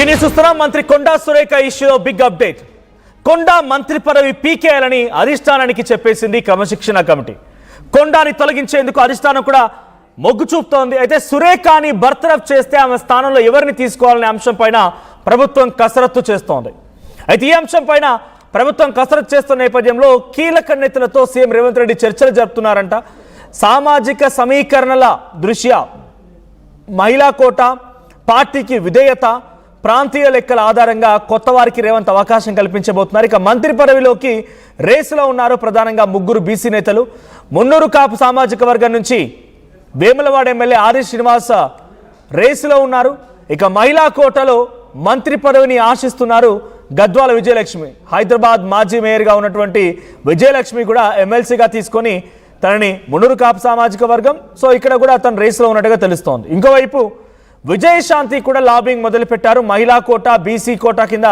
News చూస్తున్నాం. మంత్రి కొండా సురేఖ ఇష్యూలో బిగ్ అప్డేట్. కొండా మంత్రి పదవి పీకేయాలని అధిష్టానానికి చెప్పేసింది క్రమశిక్షణ కమిటీ. కొండాని తొలగించేందుకు అధిష్టానం కూడా మొగ్గు చూపుతోంది. అయితే సురేఖని బర్తరఫ్ చేస్తే ఆమె స్థానంలో ఎవరిని తీసుకోవాలనే అంశం పైన ప్రభుత్వం కసరత్తు చేస్తోంది. అయితే ఈ అంశం పైన ప్రభుత్వం కసరత్తు చేస్తున్న నేపథ్యంలో కీలక నేతలతో సీఎం రేవంత్ రెడ్డి చర్చలు జరుపుతున్నారంట. సామాజిక సమీకరణల దృష్ట్యా మహిళా కోట, పార్టీకి విధేయత, ప్రాంతీయ లెక్కల ఆధారంగా కొత్త వారికి రేవంత్ అవకాశం కల్పించబోతున్నారు. ఇక మంత్రి పదవిలోకి రేసులో ఉన్నారు ప్రధానంగా ముగ్గురు బీసీ నేతలు. మున్నూరు కాపు సామాజిక వర్గం నుంచి వేములవాడ ఎమ్మెల్యే ఆర్ శ్రీనివాస్ రేసులో ఉన్నారు. ఇక మహిళా కోటలో మంత్రి పదవిని ఆశిస్తున్నారు గద్వాల విజయలక్ష్మి. హైదరాబాద్ మాజీ మేయర్గా ఉన్నటువంటి విజయలక్ష్మి కూడా ఎమ్మెల్సీగా తీసుకొని తనని మున్నూరు కాపు సామాజిక వర్గం, సో ఇక్కడ కూడా తను రేసులో ఉన్నట్టుగా తెలుస్తోంది. ఇంకోవైపు విజయశాంతి కూడా లాబింగ్ మొదలుపెట్టారు. మహిళా కోట, బీసీ కోట కింద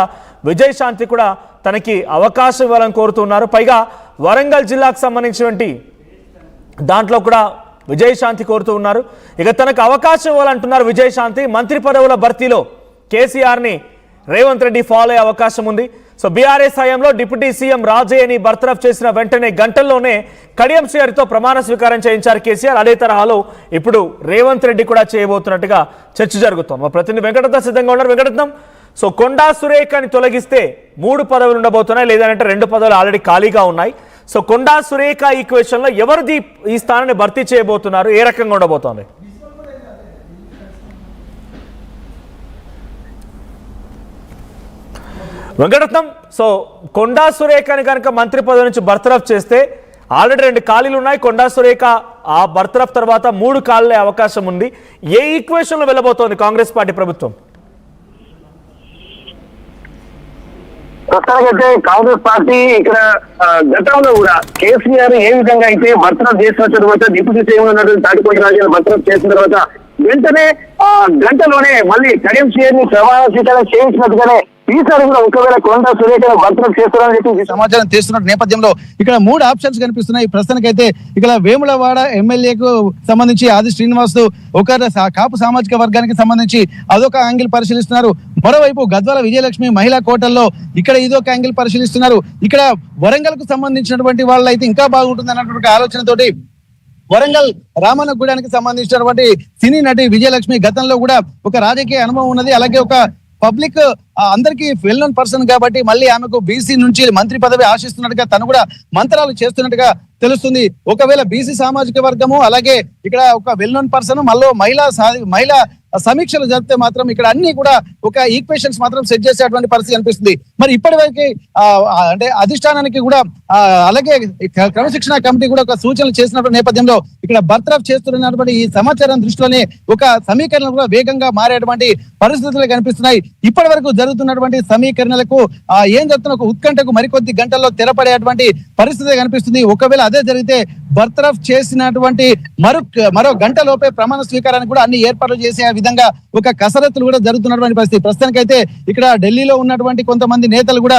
విజయశాంతి కూడా తనకి అవకాశం ఇవ్వాలని కోరుతున్నారు. పైగా వరంగల్ జిల్లాకు సంబంధించినటువంటి దాంట్లో కూడా విజయశాంతి కోరుతూ ఉన్నారు. ఇక తనకు అవకాశం ఇవ్వాలంటున్నారు విజయశాంతి. మంత్రి పదవుల భర్తీలో కేసీఆర్ని రేవంత్ రెడ్డి ఫాలో అయ్యే అవకాశం ఉంది. సో బీఆర్ఎస్ హయాంలో డిప్యూటీ సీఎం రాజయ్యని బర్తరఫ్ చేసిన వెంటనే గంటల్లోనే కడియం శ్రీహరితో ప్రమాణ స్వీకారం చేయించారు కేసీఆర్. అదే తరహాలో ఇప్పుడు రేవంత్ రెడ్డి కూడా చేయబోతున్నట్టుగా చర్చ జరుగుతోంది. మా ప్రతినిధి వెంకటరత్నం సిద్ధంగా ఉన్నారు. వెంకటరత్నం, సో కొండా సురేఖని తొలగిస్తే 3 పదవులు ఉండబోతున్నాయి, లేదంటే 2 పదవులు ఆల్రెడీ ఖాళీగా ఉన్నాయి. సో కొండా సురేఖ ఈక్వేషన్లో ఎవరిది ఈ స్థానాన్ని భర్తీ చేయబోతున్నారు, ఏ రకంగా ఉండబోతోంది? వెంకటరత్నం, సో కొండా సురేఖని కనుక మంత్రి పదవి నుంచి బర్తరఫ్ చేస్తే ఆల్రెడీ 2 ఖాళీలు ఉన్నాయి. కొండా సురేఖ ఆ బర్తరఫ్ తర్వాత 3 ఖాళీలే అవకాశం ఉంది. ఏ ఈక్వేషన్లో వెళ్ళబోతోంది కాంగ్రెస్ పార్టీ ప్రభుత్వం? ప్రస్తుతానికైతే కాంగ్రెస్ పార్టీ ఇక్కడ గతంలో కూడా కేసీఆర్ ఏ విధంగా అయితే బర్తరఫ్ చేసిన తర్వాత డిప్యూటీ సీఎం ఉన్నటువంటి తాటికొండ రాజును బర్తరఫ్ చేసిన తర్వాత వెంటనే గంటలోనే మళ్ళీ కడియం శ్రీహరిని ప్రమాణ స్వీకారం చేయించినట్టుగానే ఈసారి కూడా ఒకవేళ కొండా సురేఖను బర్తరఫ్ చేస్తారని చెప్పి సమాచారం చేస్తున్న నేపథ్యంలో ఇక్కడ 3 ఆప్షన్స్ కనిపిస్తున్నాయి. ప్రస్తుతానికైతే ఇక్కడ వేములవాడ ఎమ్మెల్యేకు సంబంధించి ఆది శ్రీనివాస్ ఒక కాపు సామాజిక వర్గానికి సంబంధించి అదొక యాంగిల్ పరిశీలిస్తున్నారు. మరోవైపు గద్వాల విజయలక్ష్మి మహిళా కోటల్లో ఇక్కడ ఇదొక యాంగిల్ పరిశీలిస్తున్నారు. ఇక్కడ వరంగల్ కు సంబంధించినటువంటి వాళ్ళు అయితే ఇంకా బాగుంటుంది అన్నటువంటి ఆలోచనతోటి వరంగల్ రామన్నగూడానికి సంబంధించినటువంటి సినీ నటి విజయలక్ష్మి గతంలో కూడా ఒక రాజకీయ అనుభవం ఉన్నది. అలాగే ఒక పబ్లిక్ అందరికీ వెల్ నోన్ పర్సన్ కాబట్టి మళ్ళీ ఆమెకు బీసీ నుంచి మంత్రి పదవి ఆశిస్తున్నట్టుగా తను కూడా మంత్రాలు చేస్తున్నట్టుగా తెలుస్తుంది. ఒకవేళ బీసీ సామాజిక వర్గము అలాగే ఇక్కడ ఒక వెల్ నోన్ పర్సన్ మళ్ళీ మహిళా సమీక్షలు జరిపితే మాత్రం ఇక్కడ అన్ని కూడా ఒక ఈక్వేషన్స్ మాత్రం సెట్ చేసేటువంటి పరిస్థితి అనిపిస్తుంది. మరి ఇప్పటివరకు అంటే అధిష్టానానికి కూడా అలాగే క్రమశిక్షణ కమిటీ కూడా ఒక సూచనలు చేసినటువంటి నేపథ్యంలో ఇక్కడ బర్తరఫ్ చేస్తున్నటువంటి ఈ సమాచారం దృష్టిలోనే ఒక సమీకరణ కూడా వేగంగా మారేటువంటి పరిస్థితులు కనిపిస్తున్నాయి. ఇప్పటి వరకు జరుగుతున్నటువంటి సమీకరణలకు ఏం జరుగుతున్న ఒక ఉత్కంఠకు మరికొద్ది గంటల్లో తెరపడేటువంటి పరిస్థితి కనిపిస్తుంది. ఒకవేళ అదే జరిగితే బర్తరఫ్ చేసినటువంటి మరో గంట లోపే ప్రమాణ స్వీకారానికి కూడా అన్ని ఏర్పాట్లు చేసే విధంగా ఒక కసరత్తులు కూడా జరుగుతున్నటువంటి పరిస్థితి. ప్రస్తుతానికైతే ఇక్కడ ఢిల్లీలో ఉన్నటువంటి కొంతమంది నేతలు కూడా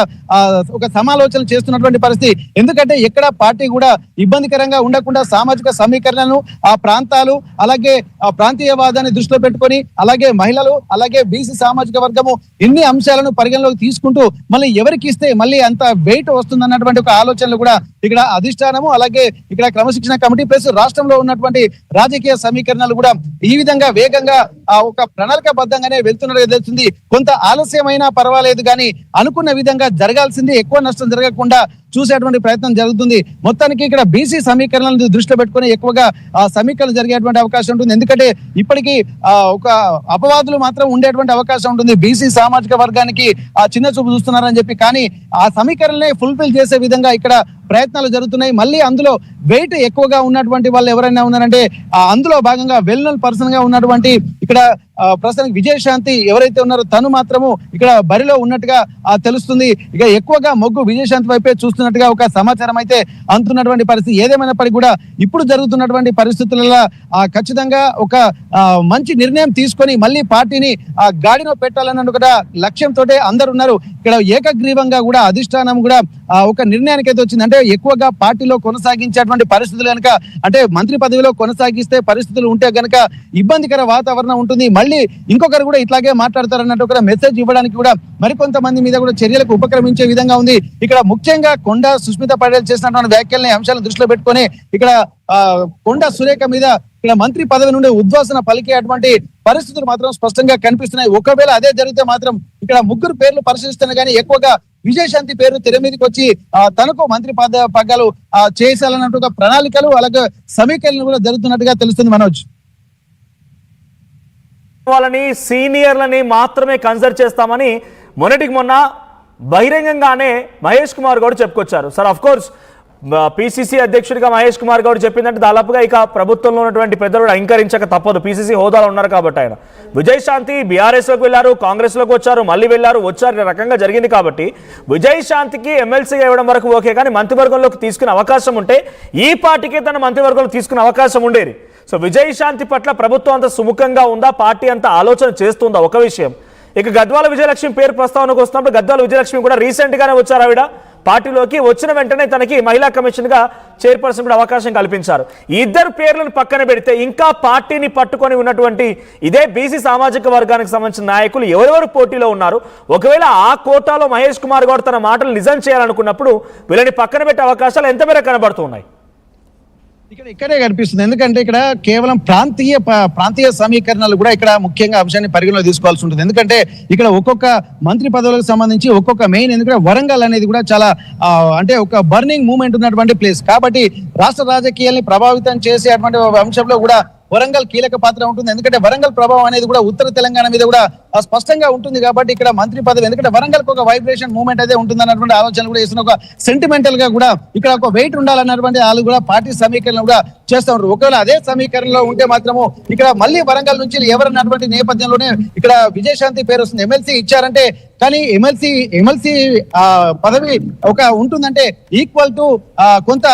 ఒక సమాలోచనలు చేస్తున్నటువంటి పరిస్థితి. ఎందుకంటే ఎక్కడ పార్టీ కూడా ఇబ్బందికరంగా ఉండకుండా సామాజిక సమీకరణను ఆ ప్రాంతాలు అలాగే ఆ ప్రాంతీయవాదాన్ని దృష్టిలో పెట్టుకొని అలాగే మహిళలు అలాగే బీసీ సామాజిక వర్గము ఇన్ని అంశాలను పరిగణలోకి తీసుకుంటూ మళ్ళీ ఎవరికి ఇస్తే మళ్ళీ అంత వెయిట్ వస్తుంది అన్నటువంటి ఒక ఆలోచనలు కూడా ఇక్కడ అధిష్టానము అలాగే ఇక్కడ క్రమశిక్షణ కమిటీ ప్లస్ రాష్ట్రంలో ఉన్నటువంటి రాజకీయ సమీకరణలు కూడా ఈ విధంగా వేగంగా ఒక ప్రణాళికాబద్ధంగానే వెళ్తున్నట్టుగా తెలుస్తుంది. కొంత ఆలస్యమైనా పర్వాలేదు కానీ అనుకున్న విధంగా జరగాల్సింది ఎక్కువ నష్టం జరగకుండా చూసేటువంటి ప్రయత్నం జరుగుతుంది. మొత్తానికి ఇక్కడ బీసీ సమీకరణలను దృష్టిలో పెట్టుకుని ఎక్కువగా సమీకరణ జరిగేటువంటి అవకాశం ఉంటుంది. ఎందుకంటే ఇప్పటికీ ఒక అపవాదులు మాత్రం ఉండేటువంటి అవకాశం ఉంటుంది. బీసీ సామాజిక వర్గానికి చిన్న చూపు చూస్తున్నారని చెప్పి, కానీ ఆ సమీకరణలే ఫుల్ఫిల్ చేసే విధంగా ఇక్కడ ప్రయత్నాలు జరుగుతున్నాయి. మళ్ళీ అందులో వెయిట్ ఎక్కువగా ఉన్నటువంటి వాళ్ళు ఎవరైనా ఉన్నారంటే అందులో భాగంగా వెల్ నోన్ పర్సన్ గా ఉన్నటువంటి ఇక్కడ ప్రస్తుతానికి విజయశాంతి ఎవరైతే ఉన్నారో తను మాత్రము ఇక్కడ బరిలో ఉన్నట్టుగా తెలుస్తుంది. ఇక ఎక్కువగా మొగ్గు విజయశాంతి వైపే చూస్తున్నట్టుగా ఒక సమాచారం అయితే అందుతున్నటువంటి పరిస్థితి. ఏదేమైనప్పటికీ కూడా ఇప్పుడు జరుగుతున్నటువంటి పరిస్థితులలో ఖచ్చితంగా ఒక మంచి నిర్ణయం తీసుకొని మళ్ళీ పార్టీని గాడిలో పెట్టాలన్న ఒక లక్ష్యంతో అందరు ఉన్నారు. ఇక్కడ ఏకగ్రీవంగా కూడా అధిష్టానం కూడా ఒక నిర్ణయానికి అయితే వచ్చింది. అంటే ఎక్కువగా పార్టీలో కొనసాగించేటువంటి పరిస్థితులు కనుక అంటే మంత్రి పదవిలో కొనసాగిస్తే పరిస్థితులు ఉంటే గనక ఇబ్బందికర వాతావరణం ఉంటుంది, మళ్ళీ ఇంకొకరు కూడా ఇట్లాగే మాట్లాడతారన్నట్టు ఒక మెసేజ్ ఇవ్వడానికి కూడా మరికొంతమంది మీద కూడా చర్యలకు ఉపక్రమించే విధంగా ఉంది. ఇక్కడ ముఖ్యంగా కొండా సుస్మిత పటేల్ చేసినటువంటి వ్యాఖ్యల్ని అంశాలను దృష్టిలో పెట్టుకొని ఇక్కడ కొండా సురేఖ మీద ఇక్కడ మంత్రి పదవి నుండి ఉద్వాసన పలికేటువంటి పరిస్థితులు మాత్రం స్పష్టంగా కనిపిస్తున్నాయి. ఒకవేళ అదే జరిగితే మాత్రం ఇక్కడ ముగ్గురు పేర్లు పరిశీలిస్తున్నా కానీ ఎక్కువగా విజయశాంతి పేరు తెర మీదకి వచ్చి తనకు మంత్రి పగ్గాలు చేయాలన్నట్టుగా ప్రణాళికలు అలాగే సమీకరణలు కూడా జరుగుతున్నట్టుగా తెలుస్తుంది మనోజ్. వాళ్ళని సీనియర్లని మాత్రమే కన్సిడర్ చేస్తామని మొన్నటికి మొన్న బహిరంగంగానే మహేష్ కుమార్ గౌడ్ చెప్పుకొచ్చారు. సార్ ఆఫ్ కోర్స్ పిసిసి అధ్యక్షుడిగా మహేష్ కుమార్ గౌడ్ చెప్పిందంటే దాదాపుగా ఇక ప్రభుత్వంలో ఉన్నటువంటి పెద్దలు అంగీకరించక తప్పదు. పిసిసి హోదాలో ఉన్నారు కాబట్టి ఆయన విజయశాంతి బీఆర్ఎస్లోకి వెళ్ళారు, కాంగ్రెస్లోకి వచ్చారు, మళ్ళీ వెళ్ళారు, వచ్చారు, రకంగా జరిగింది కాబట్టి విజయశాంతికి ఎమ్మెల్సీగా ఇవ్వడం వరకు ఓకే, కానీ మంత్రివర్గంలోకి తీసుకునే అవకాశం ఉంటే ఈ పార్టీకి తన మంత్రివర్గంలో తీసుకునే అవకాశం ఉండేది. సో విజయశాంతి పట్ల ప్రభుత్వం అంత సుముఖంగా ఉందా, పార్టీ అంత ఆలోచన చేస్తుందా ఒక విషయం. ఇక గద్వాల విజయలక్ష్మి పేరు ప్రస్తావనకు వస్తున్నప్పుడు గద్వాల విజయలక్ష్మి కూడా రీసెంట్ గానే వచ్చారు. ఆవిడ పార్టీలోకి వచ్చిన వెంటనే తనకి మహిళా కమిషన్ గా చైర్పర్సన్ కూడా అవకాశం కల్పించారు. ఈ ఇద్దరు పేర్లను పక్కన పెడితే ఇంకా పార్టీని పట్టుకొని ఉన్నటువంటి ఇదే బీసీ సామాజిక వర్గానికి సంబంధించిన నాయకులు ఎవరెవరు పోటీలో ఉన్నారు, ఒకవేళ ఆ కోటాలో మహేష్ కుమార్ గౌడ్ తన మాటలు నిజం చేయాలనుకున్నప్పుడు వీళ్ళని పక్కన పెట్టే అవకాశాలు ఎంత మేర కనబడుతున్నాయి? ఇక్కడే కనిపిస్తుంది. ఎందుకంటే ఇక్కడ కేవలం ప్రాంతీయ సమీకరణలు కూడా ఇక్కడ ముఖ్యంగా అంశాన్ని పరిగణలో తీసుకోవాల్సి ఉంటుంది. ఎందుకంటే ఇక్కడ ఒక్కొక్క మంత్రి పదవులకు సంబంధించి ఒక్కొక్క మెయిన్, ఎందుకంటే వరంగల్ అనేది కూడా చాలా అంటే ఒక బర్నింగ్ మూమెంట్ ఉన్నటువంటి ప్లేస్ కాబట్టి రాష్ట్ర రాజకీయాల్ని ప్రభావితం చేసేటువంటి అంశంలో కూడా వరంగల్ కీలక పాత్ర ఉంటుంది. ఎందుకంటే వరంగల్ ప్రభావం అనేది కూడా ఉత్తర తెలంగాణ మీద కూడా స్పష్టంగా ఉంటుంది కాబట్టి ఇక్కడ మంత్రి పదవి, ఎందుకంటే వరంగల్ ఒక వైబ్రేషన్ మూవ్మెంట్ అయితే ఉంటుంది అన్నటువంటి ఆలోచన కూడా చేసిన ఒక సెంటిమెంటల్ గా కూడా ఇక్కడ ఒక వెయిట్ ఉండాలన్నటువంటి వాళ్ళు కూడా పార్టీ సమీకరణ కూడా చేస్తూ ఉంటారు. ఒకవేళ అదే సమీకరణలో ఉంటే మాత్రము ఇక్కడ మళ్ళీ వరంగల్ నుంచి ఎవరన్నటువంటి నేపథ్యంలోనే ఇక్కడ విజయశాంతి పేరు వస్తుంది. ఎమ్మెల్సీ ఇచ్చారంటే కానీ ఎమ్మెల్సీ పదవి ఒక ఉంటుందంటే ఈక్వల్ టు కొంత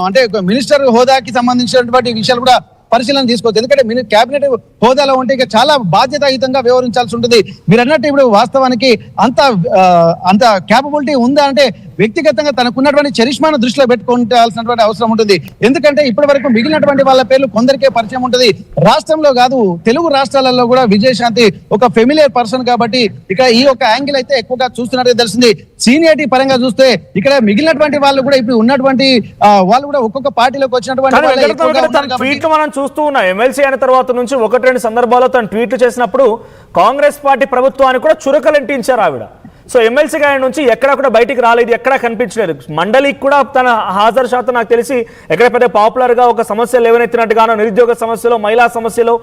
అంటే మినిస్టర్ హోదాకి సంబంధించినటువంటి విషయాలు కూడా పరిశీలన తీసుకోవచ్చు. ఎందుకంటే కేబినెట్ హోదాలో ఉంటే ఇక చాలా బాధ్యతాయుతంగా వ్యవహరించాల్సి ఉంటుంది. మీరు అన్నట్టు ఇప్పుడు వాస్తవానికి అంత క్యాపబిలిటీ ఉందా అంటే వ్యక్తిగతంగా తనకున్నటువంటి చరిష్మాను దృష్టిలో పెట్టుకోవాల్సినటువంటి అవసరం ఉంటుంది. ఎందుకంటే ఇప్పటి వరకు మిగిలినటువంటి వాళ్ళ పేర్లు కొందరికే పరిచయం ఉంటుంది. రాష్ట్రంలో కాదు, తెలుగు రాష్ట్రాలలో కూడా విజయశాంతి ఒక ఫెమిలియర్ పర్సన్ కాబట్టి ఇక ఈ ఒక యాంగిల్ అయితే ఎక్కువగా చూస్తున్నట్టుగా తెలిసింది. సీనియారిటీ పరంగా చూస్తే ఇక్కడ మిగిలినటువంటి వాళ్ళు కూడా ఇప్పుడు ఉన్నటువంటి వాళ్ళు కూడా ఒక్కొక్క పార్టీలోకి వచ్చినటువంటి మనం చూస్తూ ఉన్నాం. ఎమ్మెల్సీ అయిన తర్వాత నుంచి ఒకటి రెండు సందర్భాల్లో తను ట్వీట్లు చేసినప్పుడు కాంగ్రెస్ పార్టీ ప్రభుత్వానికి కూడా చురకలంటించారు ఆవిడ. సో ఎమ్మెల్సీ గారి నుంచి ఎక్కడ కూడా బయటికి రాలేదు, ఎక్కడా కనిపించలేదు. మండలికి కూడా తన హాజరు శాతం నాకు తెలిసి ఎక్కడ పెద్ద పాపులర్ గా ఒక సమస్య లేవనెత్తినట్టుగానో, నిరుద్యోగ సమస్యలో, మహిళా సమస్యలో